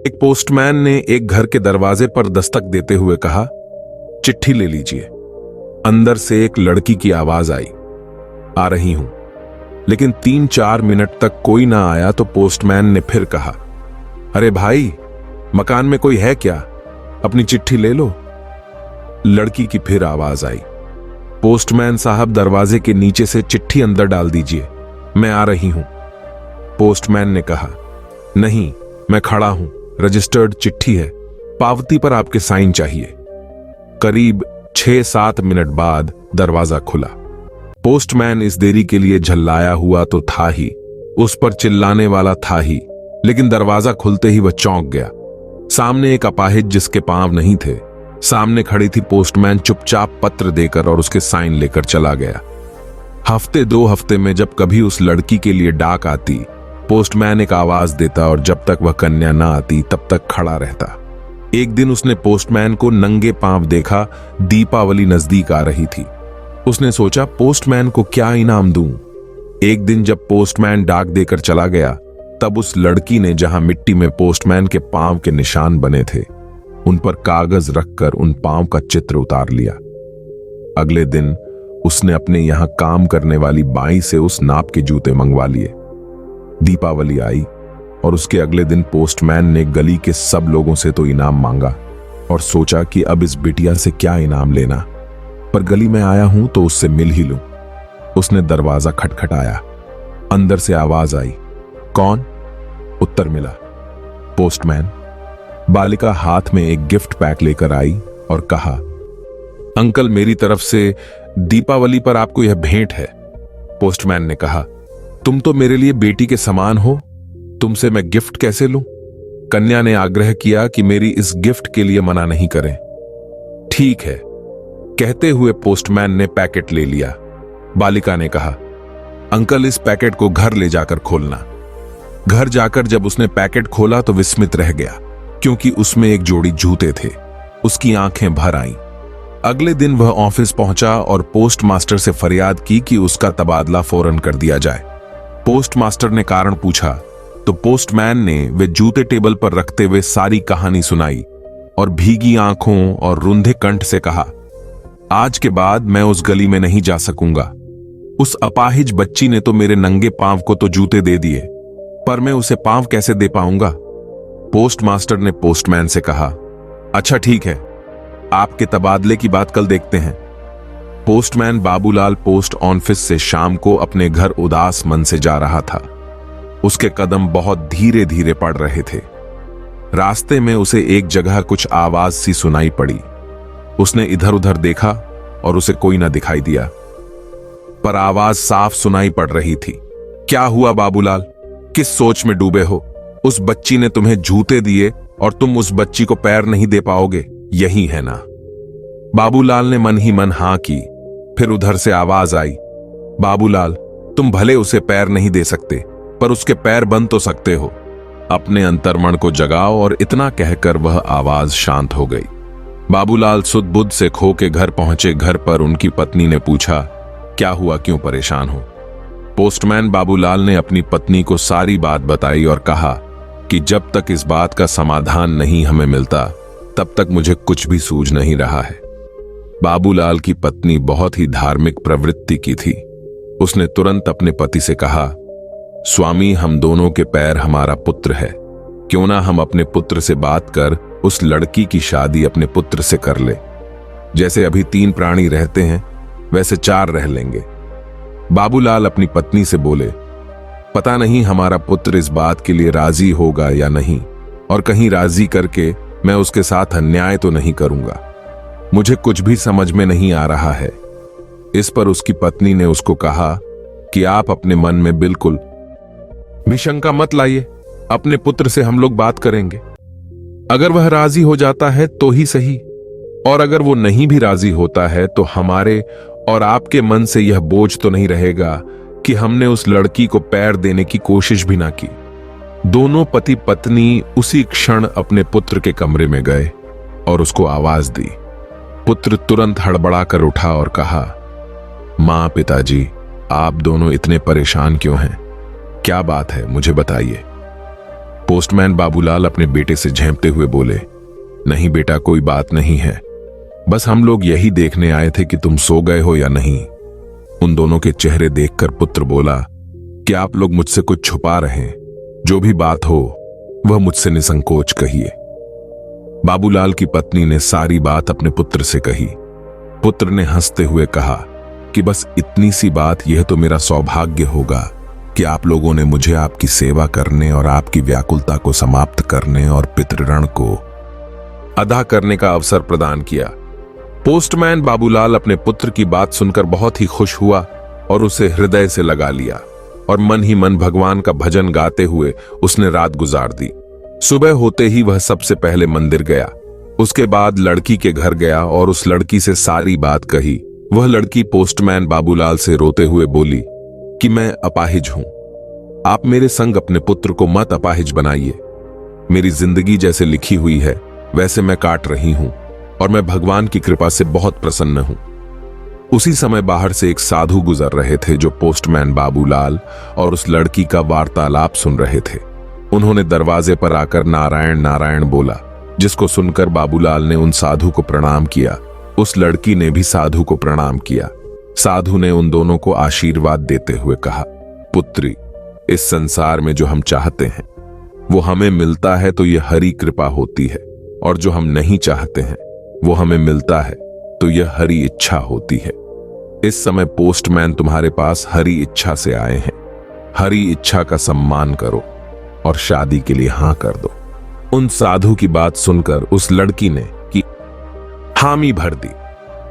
एक पोस्टमैन ने एक घर के दरवाजे पर दस्तक देते हुए कहा, चिट्ठी ले लीजिए। अंदर से एक लड़की की आवाज आई, आ रही हूं। लेकिन 3-4 मिनट तक कोई ना आया तो पोस्टमैन ने फिर कहा, अरे भाई, मकान में कोई है क्या? अपनी चिट्ठी ले लो। लड़की की फिर आवाज आई, पोस्टमैन साहब, दरवाजे के नीचे से चिट्ठी अंदर डाल दीजिए, मैं आ रही हूं। पोस्टमैन ने कहा, नहीं, मैं खड़ा हूं, रजिस्टर्ड चिट्ठी है, पावती पर आपके साइन चाहिए। करीब 6-7 मिनट बाद दरवाजा खुला। पोस्टमैन इस देरी के लिए झल्लाया हुआ तो था ही, उस पर चिल्लाने वाला था ही, लेकिन दरवाजा खुलते ही वह चौंक गया। सामने एक अपाहिज जिसके पांव नहीं थे, सामने खड़ी थी। पोस्टमैन चुपचाप पत्र देकर और उसके साइन लेकर चला गया। हफ्ते 2 हफ्ते में जब कभी उस लड़की के लिए डाक आती, पोस्टमैन एक आवाज देता और जब तक वह कन्या ना आती तब तक खड़ा रहता। एक दिन उसने पोस्टमैन को नंगे पांव देखा। दीपावली नजदीक आ रही थी। उसने सोचा, पोस्टमैन को क्या इनाम दूं। एक दिन जब पोस्टमैन डाक देकर चला गया, तब उस लड़की ने जहां मिट्टी में पोस्टमैन के पांव के निशान बने थे, उन पर कागज रखकर उन पांव का चित्र उतार लिया। अगले दिन उसने अपने यहां काम करने वाली बाई से उस नाप के जूते मंगवा लिए। दीपावली आई और उसके अगले दिन पोस्टमैन ने गली के सब लोगों से तो इनाम मांगा और सोचा कि अब इस बिटिया से क्या इनाम लेना, पर गली में आया हूं तो उससे मिल ही लूं। उसने दरवाजा खटखटाया। अंदर से आवाज आई, कौन? उत्तर मिला, पोस्टमैन। बालिका हाथ में एक गिफ्ट पैक लेकर आई और कहा, अंकल, मेरी तरफ से दीपावली पर आपको यह भेंट है। पोस्टमैन ने कहा, तुम तो मेरे लिए बेटी के समान हो, तुमसे मैं गिफ्ट कैसे लूं? कन्या ने आग्रह किया कि मेरी इस गिफ्ट के लिए मना नहीं करें। ठीक है, कहते हुए पोस्टमैन ने पैकेट ले लिया। बालिका ने कहा, अंकल, इस पैकेट को घर ले जाकर खोलना। घर जाकर जब उसने पैकेट खोला तो विस्मित रह गया, क्योंकि उसमें एक जोड़ी जूते थे। उसकी आंखें भर आईं। अगले दिन वह ऑफिस पहुंचा और पोस्ट मास्टर से फरियाद की कि उसका तबादला फौरन कर दिया जाए। पोस्ट मास्टर ने कारण पूछा तो पोस्टमैन ने वे जूते टेबल पर रखते हुए सारी कहानी सुनाई और भीगी आंखों और रुंधे कंठ से कहा, आज के बाद मैं उस गली में नहीं जा सकूंगा। उस अपाहिज बच्ची ने तो मेरे नंगे पांव को तो जूते दे दिए, पर मैं उसे पांव कैसे दे पाऊंगा? पोस्ट मास्टर ने पोस्टमैन से कहा, अच्छा ठीक है, आपके तबादले की बात कल देखते हैं। पोस्टमैन बाबूलाल पोस्ट ऑफिस से शाम को अपने घर उदास मन से जा रहा था। उसके कदम बहुत धीरे धीरे पड़ रहे थे। रास्ते में उसे एक जगह कुछ आवाज सी सुनाई पड़ी। उसने इधर उधर देखा और उसे कोई ना दिखाई दिया, पर आवाज साफ सुनाई पड़ रही थी। क्या हुआ बाबूलाल, किस सोच में डूबे हो? उस बच्ची ने तुम्हें जूते दिए और तुम उस बच्ची को पैर नहीं दे पाओगे, यही है ना? बाबूलाल ने मन ही मन हां की। फिर उधर से आवाज आई, बाबूलाल, तुम भले उसे पैर नहीं दे सकते, पर उसके पैर बन तो सकते हो। अपने अंतर्मन को जगाओ। और इतना कहकर वह आवाज शांत हो गई। बाबूलाल सुध बुध से खो के घर पहुंचे। घर पर उनकी पत्नी ने पूछा, क्या हुआ, क्यों परेशान हो? पोस्टमैन बाबूलाल ने अपनी पत्नी को सारी बात बताई और कहा कि जब तक इस बात का समाधान नहीं हमें मिलता, तब तक मुझे कुछ भी सूझ नहीं रहा है। बाबूलाल की पत्नी बहुत ही धार्मिक प्रवृत्ति की थी। उसने तुरंत अपने पति से कहा, स्वामी, हम दोनों के पैर हमारा पुत्र है, क्यों ना हम अपने पुत्र से बात कर उस लड़की की शादी अपने पुत्र से कर ले। जैसे अभी 3 प्राणी रहते हैं, वैसे 4 रह लेंगे। बाबूलाल अपनी पत्नी से बोले, पता नहीं हमारा पुत्र इस बात के लिए राजी होगा या नहीं, और कहीं राजी करके मैं उसके साथ अन्याय तो नहीं करूंगा। मुझे कुछ भी समझ में नहीं आ रहा है। इस पर उसकी पत्नी ने उसको कहा कि आप अपने मन में बिल्कुल भी शंका मत लाइए, अपने पुत्र से हम लोग बात करेंगे। अगर वह राजी हो जाता है तो ही सही, और अगर वो नहीं भी राजी होता है तो हमारे और आपके मन से यह बोझ तो नहीं रहेगा कि हमने उस लड़की को पैर देने की कोशिश भी ना की। दोनों पति पत्नी उसी क्षण अपने पुत्र के कमरे में गए और उसको आवाज दी। पुत्र तुरंत हड़बड़ा कर उठा और कहा, मां, पिताजी, आप दोनों इतने परेशान क्यों हैं? क्या बात है, मुझे बताइए। पोस्टमैन बाबूलाल अपने बेटे से झेंपते हुए बोले, नहीं बेटा, कोई बात नहीं है, बस हम लोग यही देखने आए थे कि तुम सो गए हो या नहीं। उन दोनों के चेहरे देखकर पुत्र बोला कि आप लोग मुझसे कुछ छुपा रहे हैं, जो भी बात हो वह मुझसे निसंकोच कहिए। बाबूलाल की पत्नी ने सारी बात अपने पुत्र से कही। पुत्र ने हंसते हुए कहा कि बस इतनी सी बात, यह तो मेरा सौभाग्य होगा कि आप लोगों ने मुझे आपकी सेवा करने और आपकी व्याकुलता को समाप्त करने और पितृऋण को अदा करने का अवसर प्रदान किया। पोस्टमैन बाबूलाल अपने पुत्र की बात सुनकर बहुत ही खुश हुआ और उसे हृदय से लगा लिया और मन ही मन भगवान का भजन गाते हुए उसने रात गुजार दी। सुबह होते ही वह सबसे पहले मंदिर गया, उसके बाद लड़की के घर गया और उस लड़की से सारी बात कही। वह लड़की पोस्टमैन बाबूलाल से रोते हुए बोली कि मैं अपाहिज हूं, आप मेरे संग अपने पुत्र को मत अपाहिज बनाइए। मेरी जिंदगी जैसे लिखी हुई है वैसे मैं काट रही हूं और मैं भगवान की कृपा से बहुत प्रसन्न हूं। उसी समय बाहर से एक साधु गुजर रहे थे जो पोस्टमैन बाबूलाल और उस लड़की का वार्तालाप सुन रहे थे। उन्होंने दरवाजे पर आकर नारायण नारायण बोला, जिसको सुनकर बाबूलाल ने उन साधु को प्रणाम किया। उस लड़की ने भी साधु को प्रणाम किया। साधु ने उन दोनों को आशीर्वाद देते हुए कहा, पुत्री, इस संसार में जो हम चाहते हैं वो हमें मिलता है तो यह हरि कृपा होती है, और जो हम नहीं चाहते हैं वो हमें मिलता है तो यह हरि इच्छा होती है। इस समय पोस्टमैन तुम्हारे पास हरि इच्छा से आए हैं। हरि इच्छा का सम्मान करो और शादी के लिए हां कर दो। उन साधु की बात सुनकर उस लड़की ने की हामी भर दी।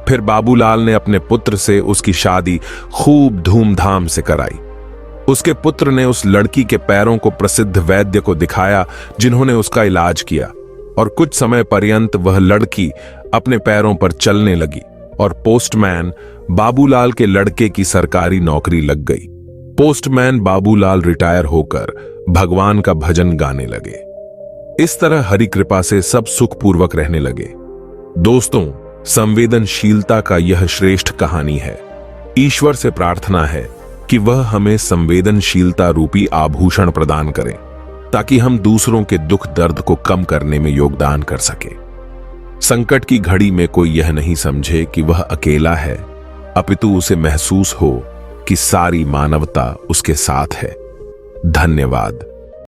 फिर बाबूलाल ने अपने पुत्र से उसकी शादी खूब धूमधाम से कराई। उसके पुत्र ने उस लड़की के पैरों को प्रसिद्ध वैद्य को दिखाया, जिन्होंने उसका इलाज किया, और कुछ समय पर्यंत वह लड़की अपने पैरों पर चलने लगी और पोस्टमैन बाबूलाल के लड़के की सरकारी नौकरी लग गई। पोस्टमैन बाबूलाल रिटायर होकर भगवान का भजन गाने लगे। इस तरह हरि कृपा से सब सुखपूर्वक रहने लगे। दोस्तों, संवेदनशीलता का यह श्रेष्ठ कहानी है। ईश्वर से प्रार्थना है कि वह हमें संवेदनशीलता रूपी आभूषण प्रदान करें, ताकि हम दूसरों के दुख दर्द को कम करने में योगदान कर सके। संकट की घड़ी में कोई यह नहीं समझे कि वह अकेला है, अपितु उसे महसूस हो कि सारी मानवता उसके साथ है। धन्यवाद।